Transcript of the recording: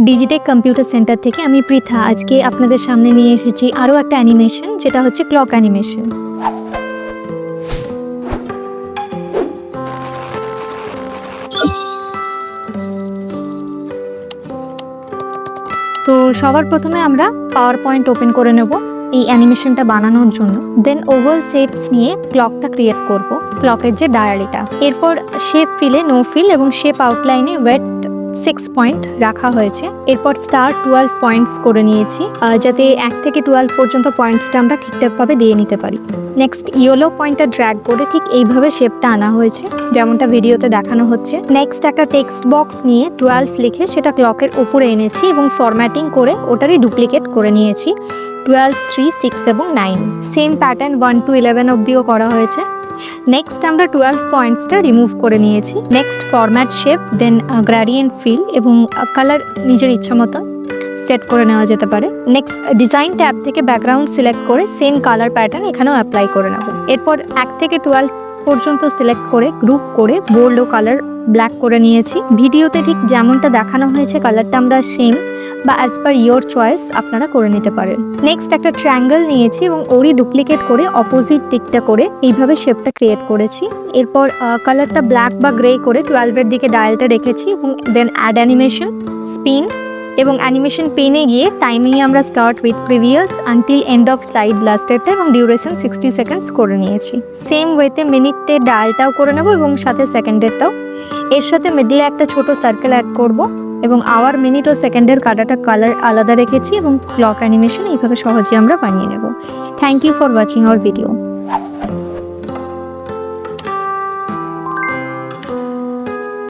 Digitech computer centre থেকে আমি পৃথা আজকে আপনাদের সামনে নিয়ে এসেছি আরও একটা অ্যানিমেশন, যেটা হচ্ছে ক্লক অ্যানিমেশন। তো সবার প্রথমে আমরা পাওয়ার পয়েন্ট ওপেন করে নেব এই অ্যানিমেশনটা বানানোর জন্য। দেন ওভাল শেপস নিয়ে ক্লকটা ক্রিয়েট করব, ক্লকের যে ডায়ালিটা। এরপর শেপ ফিলে নো ফিল এবং শেপ আউটলাইনে ওয়েট 6 পয়েন্ট রাখা হয়েছে। এরপর স্টার 12 পয়েন্টস করে নিয়েছি, যাতে 1 থেকে 12 পর্যন্ত পয়েন্টসটা আমরা ঠিকঠাকভাবে দিয়ে নিতে পারি। নেক্সট ইয়েলো পয়েন্টটা ড্র্যাগ করে ঠিক এইভাবে শেপটা আনা হয়েছে, যেমনটা ভিডিওতে দেখানো হচ্ছে। নেক্সট একটা টেক্সট বক্স নিয়ে 12 লিখে সেটা ক্লকের উপরে এনেছি এবং ফরম্যাটিং করে ওটারই ডুপ্লিকেট করে নিয়েছি 12, 3, 6 এবং 9। সেম প্যাটার্ন 1 to 11 অবধিও করা হয়েছে। নেক্সট আমরা 12 পয়েন্টসটা রিমুভ করে নিয়েছি। নেক্সট ফরম্যাট শেপ, দেন গ্রেডিয়েন্ট ফিল এবং কালার নিজের ইচ্ছা মতো সেট করে নেওয়া যেতে পারে। নেক্সট ডিজাইন ট্যাব থেকে ব্যাকগ্রাউন্ড সিলেক্ট করে সেম কালার প্যাটার্ন এখানেও অ্যাপ্লাই করে নেব। এরপর 1 থেকে 12 পর্যন্ত সিলেক্ট করে গ্রুপ করে বোল্ড ও কালার ব্ল্যাক করে নিয়েছি। ভিডিওতে ঠিক যেমনটা দেখানো হয়েছে কালারটা আমরা সেম বা অ্যাজ পার ইয়োর চয়েস আপনারা করে নিতে পারেন। নেক্সট একটা ট্রায়াঙ্গেল নিয়েছি এবং ওরই ডুপ্লিকেট করে অপোজিট দিকটা করে এইভাবে শেপটা ক্রিয়েট করেছি। এরপর কালারটা ব্ল্যাক বা গ্রে করে 12-এর দিকে ডায়ালটা রেখেছি এবং দেন অ্যাড অ্যানিমেশন, স্পিন এবং অ্যানিমেশন পেনে গিয়ে টাইমিং আমরা start with previous until end of slide লাস্টেরটা এবং ডিউরেশন 60 সেকেন্ডস করে নিয়েছি। সেম ওয়েতে মিনিটের ডায়ালটাও করে নেব এবং সাথে সেকেন্ডেরটাও। এর সাথে মিডলে একটা ছোট সার্কেল অ্যাড করব এবং আওয়ার, মিনিট ও সেকেন্ডের কাটাটা কালার আলাদা রেখেছি এবং ক্লক অ্যানিমেশন এইভাবে সহজে আমরা বানিয়ে নেব। Thank you for watching our video.